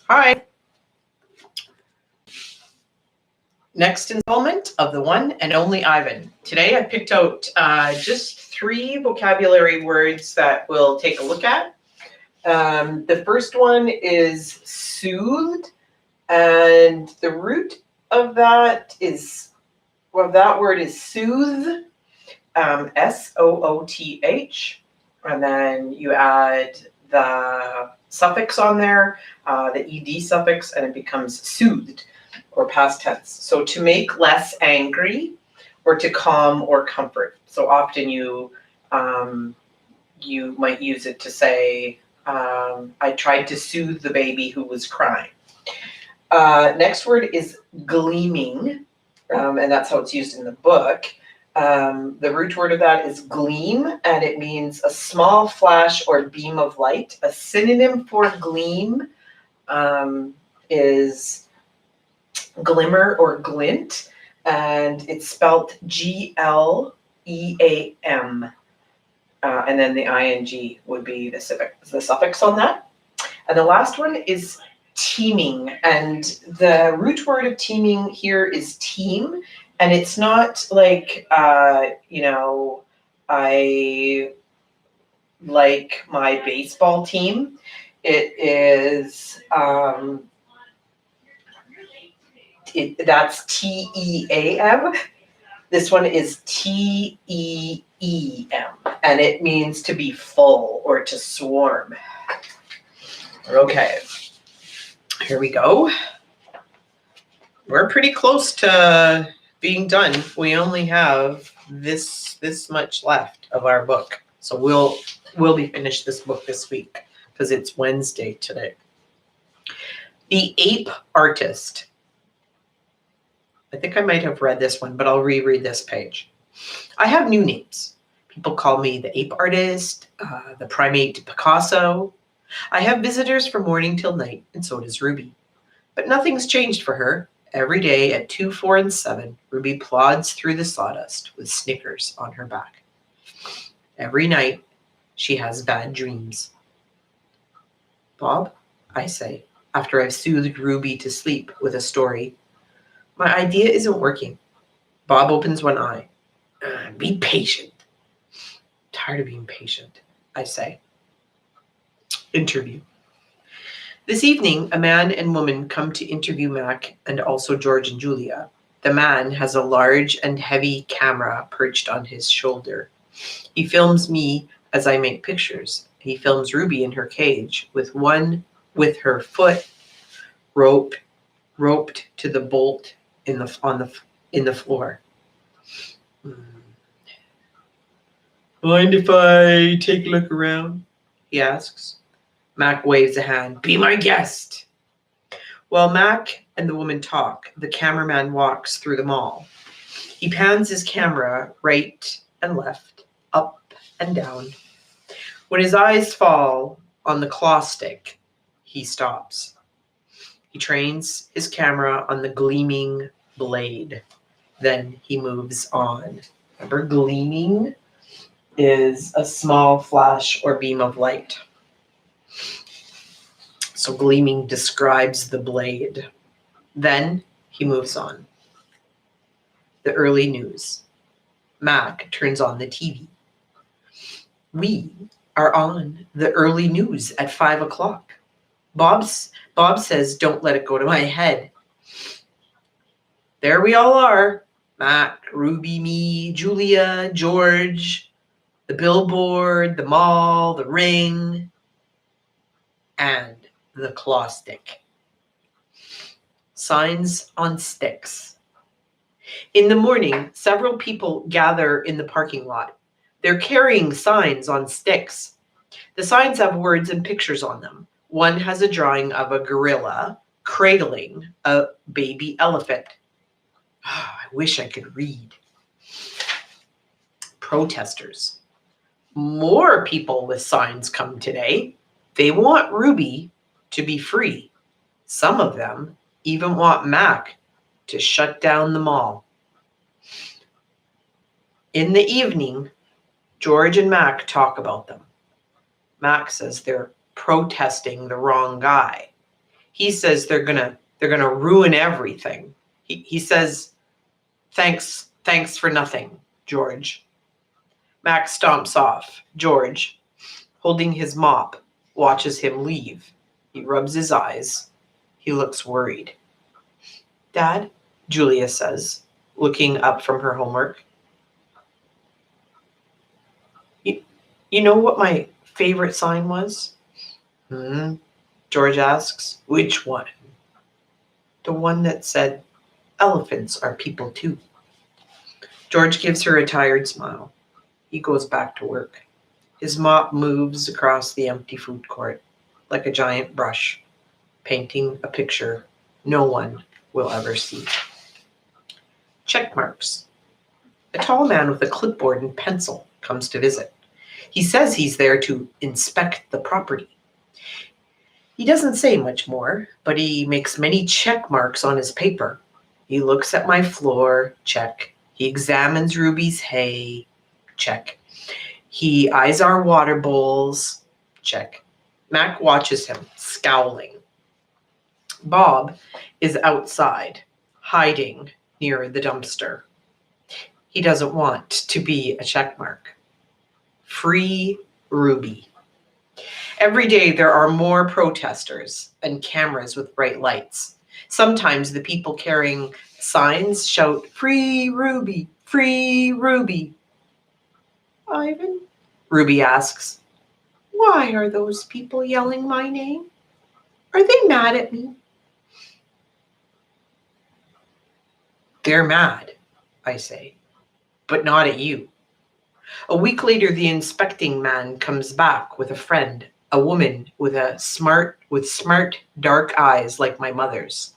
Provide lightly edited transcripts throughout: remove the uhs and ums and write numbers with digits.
Hi. Next installment of the one and only Ivan. Today I picked out just 3 vocabulary words that we'll take a look at. The first one is soothed, and the root of that word is soothe, SOOTH, and then you add the suffix on there, the ed suffix, and it becomes soothed, or past tense. So to make less angry, or to calm or comfort. So often you might use it to say, I tried to soothe the baby who was crying. Next word is gleaming, and that's how it's used in the book. The root word of that is gleam, and it means a small flash or beam of light. A synonym for gleam is glimmer or glint, and it's spelt GLEAM. And then the ing would be the suffix on that. And the last one is teeming, and the root word of teeming here is team, and it's not like I like my baseball team. It is that's TEAM. This one is TEEM, and it means to be full or to swarm. Okay, here we go. We're pretty close to being done. We only have this much left of our book, so we'll be finished this book this week because it's Wednesday today. The Ape Artist. I think I might have read this one, but I'll reread this page. I have new names. People call me the Ape Artist, the Primate Picasso. I have visitors from morning till night, and so does Ruby. But nothing's changed for her. Every day at 2, 4, and 7, Ruby plods through the sawdust with Snickers on her back. Every night, she has bad dreams. Bob, I say, after I've soothed Ruby to sleep with a story, my idea isn't working. Bob opens one eye. Be patient. Tired of being patient, I say. Interview. This evening, a man and woman come to interview Mac and also George and Julia. The man has a large and heavy camera perched on his shoulder. He films me as I make pictures. He films Ruby in her cage with her foot roped to the bolt in the floor. Mind if I take a look around? He asks. Mac waves a hand. Be my guest. While Mac and the woman talk, the cameraman walks through the mall. He pans his camera right and left, up and down. When his eyes fall on the claw stick, he stops. He trains his camera on the gleaming blade. Then he moves on. Remember, gleaming is a small flash or beam of light. So gleaming describes the blade. Then he moves on. The early news. Mac turns on the TV. We are on the early news at 5 o'clock. Bob says, don't let it go to my head. There we all are. Mac, Ruby, me, Julia, George, the billboard, the mall, the ring, and the claw stick. Signs on sticks. In the morning, several people gather in the parking lot. They're carrying signs on sticks. The signs have words and pictures on them. One has a drawing of a gorilla cradling a baby elephant. I wish I could read. Protesters. More people with signs come today. They want Ruby to be free. Some of them even want Mac to shut down the mall. In the evening, George and Mac talk about them. Mac says they're protesting the wrong guy. He says they're gonna ruin everything. He says, thanks for nothing, George. Max stomps off. George, holding his mop, watches him leave. He rubs his eyes. He looks worried. Dad, Julia says, looking up from her homework. You know what my favorite sign was? George asks. Which one? The one that said, elephants are people too. George gives her a tired smile. He goes back to work. His mop moves across the empty food court like a giant brush, painting a picture no one will ever see. Check marks. A tall man with a clipboard and pencil comes to visit. He says he's there to inspect the property. He doesn't say much more, but he makes many check marks on his paper. He looks at my floor, check. He examines Ruby's hay, check. He eyes our water bowls, check. Mac watches him, scowling. Bob is outside, hiding near the dumpster. He doesn't want to be a checkmark. Free Ruby. Every day there are more protesters and cameras with bright lights. Sometimes the people carrying signs shout, "Free Ruby! Free Ruby!" Ivan, Ruby asks, why are those people yelling my name? Are they mad at me? They're mad, I say, but not at you. A week later, the inspecting man comes back with a friend, a woman with smart dark eyes like my mother's.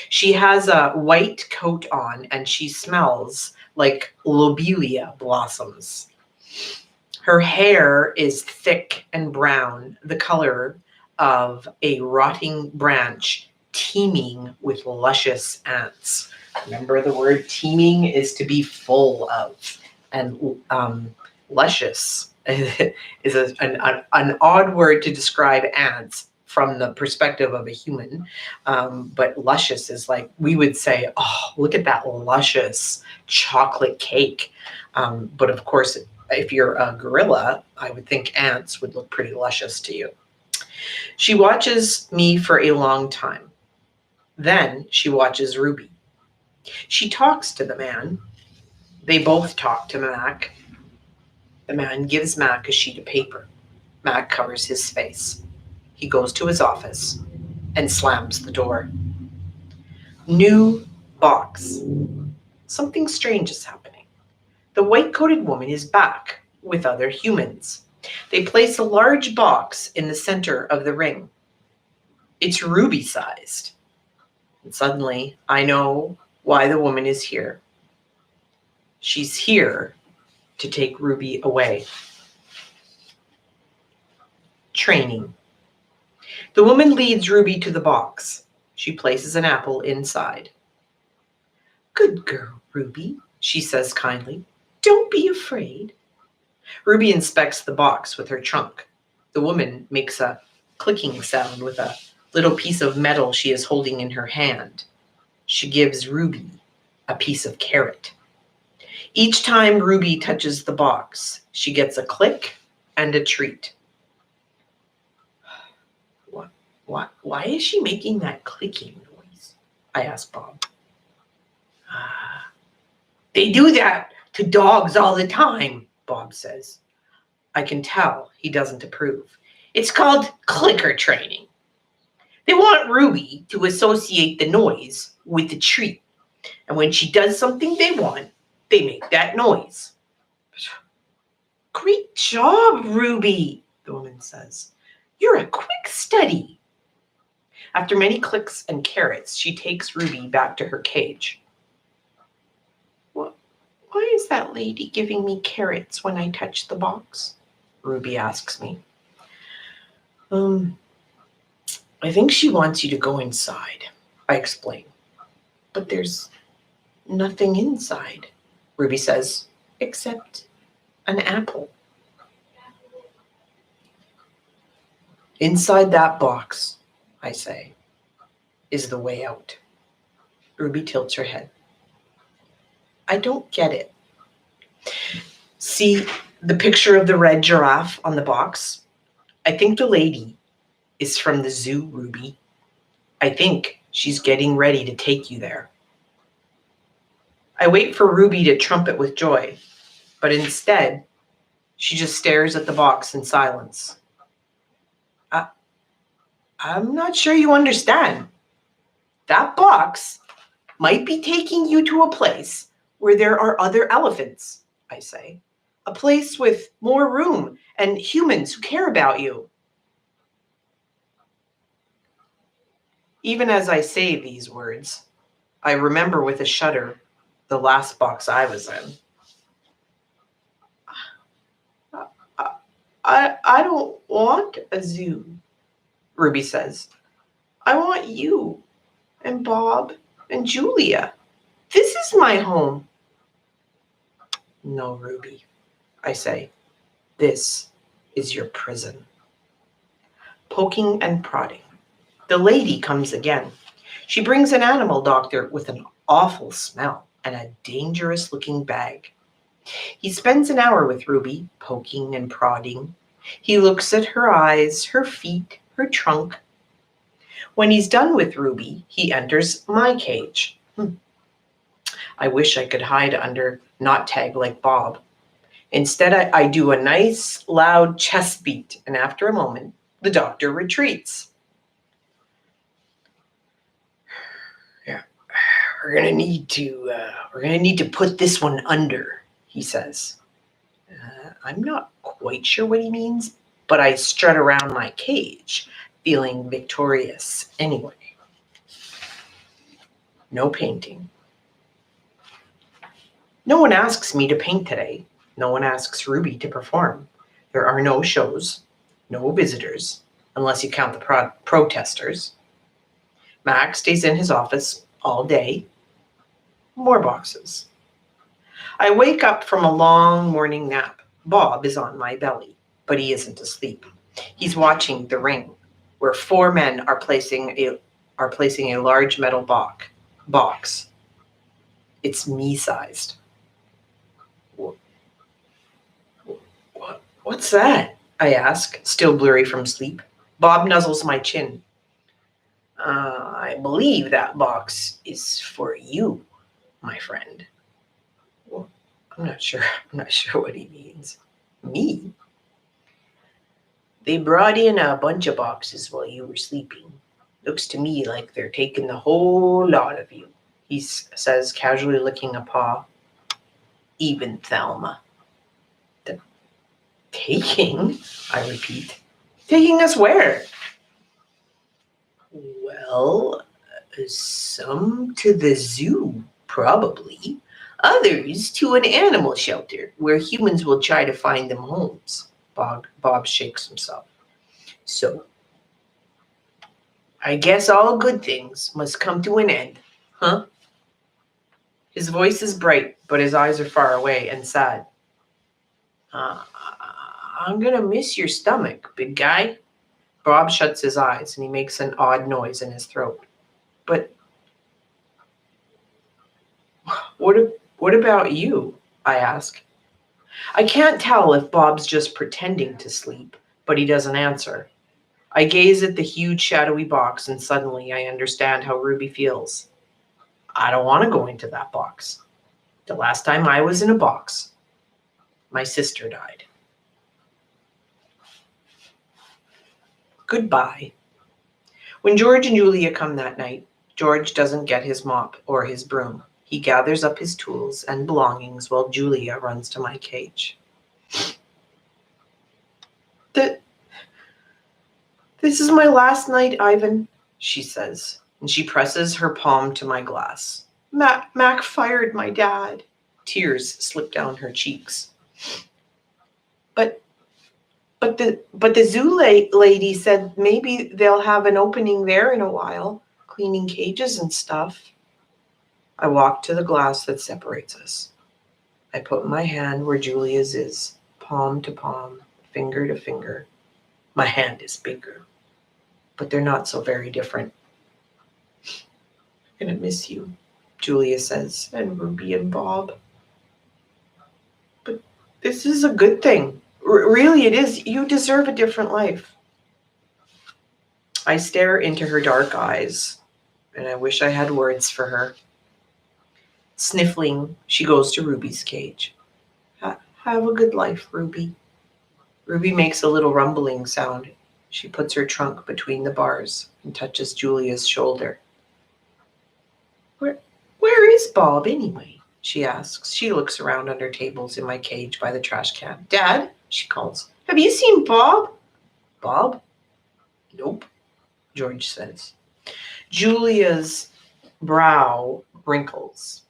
She has a white coat on and she smells like lobelia blossoms. Her hair is thick and brown, the color of a rotting branch teeming with luscious ants. Remember, the word teeming is to be full of, and luscious is an odd word to describe ants from the perspective of a human, but luscious is like, we would say, oh, look at that luscious chocolate cake. But of course, if you're a gorilla, I would think ants would look pretty luscious to you. She watches me for a long time. Then she watches Ruby. She talks to the man. They both talk to Mac. The man gives Mac a sheet of paper. Mac covers his face. He goes to his office and slams the door. New box. Something strange is happening. The white-coated woman is back with other humans. They place a large box in the center of the ring. It's Ruby-sized. And suddenly, I know why the woman is here. She's here to take Ruby away. Training. The woman leads Ruby to the box. She places an apple inside. Good girl, Ruby, she says kindly. Don't be afraid. Ruby inspects the box with her trunk. The woman makes a clicking sound with a little piece of metal she is holding in her hand. She gives Ruby a piece of carrot. Each time Ruby touches the box, she gets a click and a treat. Why is she making that clicking noise? I asked Bob. They do that to dogs all the time, Bob says. I can tell he doesn't approve. It's called clicker training. They want Ruby to associate the noise with the treat. And when she does something they want, they make that noise. Great job, Ruby, the woman says. You're a quick study. After many clicks and carrots, she takes Ruby back to her cage. Why is that lady giving me carrots when I touch the box? Ruby asks me. I think she wants you to go inside, I explain. But there's nothing inside, Ruby says, except an apple. Inside that box, I say, is the way out. Ruby tilts her head. I don't get it. See the picture of the red giraffe on the box? I think the lady is from the zoo, Ruby. I think she's getting ready to take you there. I wait for Ruby to trumpet with joy, but instead, she just stares at the box in silence. I'm not sure you understand. That box might be taking you to a place where there are other elephants, I say. A place with more room and humans who care about you. Even as I say these words, I remember with a shudder the last box I was in. I don't want a zoo, Ruby says. I want you and Bob and Julia. This is my home. No, Ruby, I say. This is your prison. Poking and prodding. The lady comes again. She brings an animal doctor with an awful smell and a dangerous-looking bag. He spends an hour with Ruby, poking and prodding. He looks at her eyes, her feet, her trunk. When he's done with Ruby, he enters my cage. I wish I could hide under Not Tag like Bob. Instead, I do a nice, loud chest beat, and after a moment, the doctor retreats. Yeah, we're gonna need to put this one under, he says. I'm not quite sure what he means, but I strut around my cage, feeling victorious anyway. No painting. No one asks me to paint today. No one asks Ruby to perform. There are no shows, no visitors, unless you count the protesters. Max stays in his office all day. More boxes. I wake up from a long morning nap. Bob is on my belly, but he isn't asleep. He's watching The Ring, where 4 men are placing a large metal box. It's me-sized. What's that? I ask, still blurry from sleep. Bob nuzzles my chin. I believe that box is for you, my friend. Well, I'm not sure what he means. Me? They brought in a bunch of boxes while you were sleeping. Looks to me like they're taking the whole lot of you, he says, casually licking a paw. Even Thelma. Taking? I repeat. Taking us where? Well, some to the zoo, probably. Others to an animal shelter, where humans will try to find them homes. Bob shakes himself. So, I guess all good things must come to an end, huh? His voice is bright, but his eyes are far away and sad. I'm gonna miss your stomach, big guy. Bob shuts his eyes and he makes an odd noise in his throat. But what about you? I ask. I can't tell if Bob's just pretending to sleep, but he doesn't answer. I gaze at the huge shadowy box and suddenly I understand how Ruby feels. I don't want to go into that box. The last time I was in a box, my sister died. Goodbye. When George and Julia come that night, George doesn't get his mop or his broom. He gathers up his tools and belongings while Julia runs to my cage. This is my last night, Ivan, she says, and she presses her palm to my glass. Mac fired my dad. Tears slip down her cheeks. But the zoo lady said maybe they'll have an opening there in a while, cleaning cages and stuff. I walk to the glass that separates us. I put my hand where Julia's is, palm to palm, finger to finger. My hand is bigger, but they're not so very different. gonna miss you, Julia says, and Ruby and Bob. But this is a good thing. Really, it is. You deserve a different life. I stare into her dark eyes, and I wish I had words for her. Sniffling, she goes to Ruby's cage. Have a good life, Ruby. Ruby makes a little rumbling sound. She puts her trunk between the bars and touches Julia's shoulder. Where is Bob anyway? She asks. She looks around under tables in my cage by the trash can. Dad, she calls. Have you seen Bob? Bob? Nope, George says. Julia's brow wrinkles.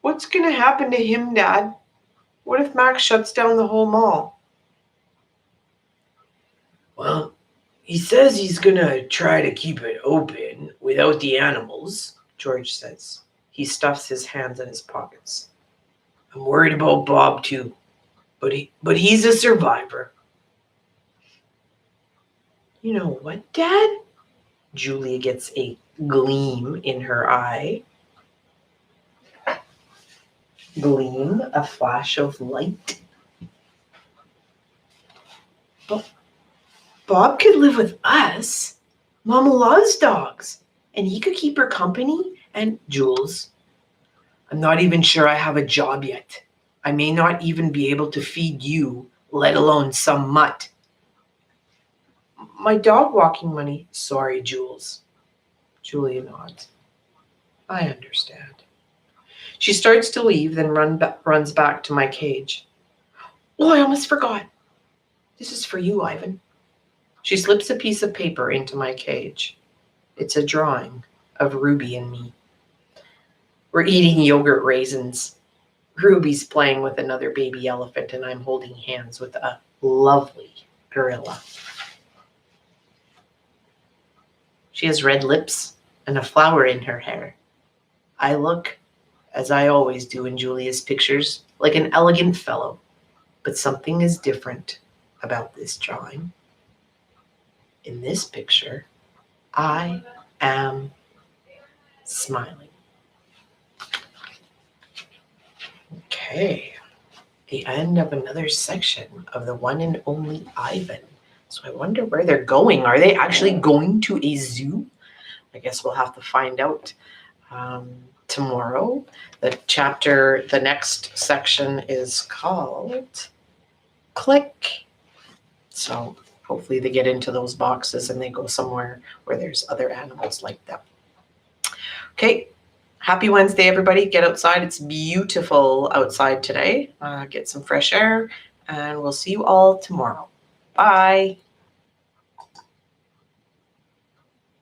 What's going to happen to him, Dad? What if Max shuts down the whole mall? Well, he says he's going to try to keep it open without the animals, George says. He stuffs his hands in his pockets. I'm worried about Bob too, but he's a survivor. You know what, Dad? Julia gets a gleam in her eye. Gleam, a flash of light. But Bob could live with us. Mama loves dogs, and he could keep her company. And Jules, I'm not even sure I have a job yet. I may not even be able to feed you, let alone some mutt. My dog walking money. Sorry, Jules. Julia nods. I understand. She starts to leave, then runs back to my cage. Oh, I almost forgot. This is for you, Ivan. She slips a piece of paper into my cage. It's a drawing of Ruby and me. We're eating yogurt raisins. Ruby's playing with another baby elephant, and I'm holding hands with a lovely gorilla. She has red lips and a flower in her hair. I look, as I always do in Julia's pictures, like an elegant fellow. But something is different about this drawing. In this picture, I am smiling. Okay, the end of another section of the one and only Ivan. So I wonder where they're going. Are they actually going to a zoo? I guess we'll have to find out tomorrow. The next section is called Click. So hopefully they get into those boxes and they go somewhere where there's other animals like them. Okay, happy Wednesday, everybody. Get outside. It's beautiful outside today. Get some fresh air, and we'll see you all tomorrow. Bye.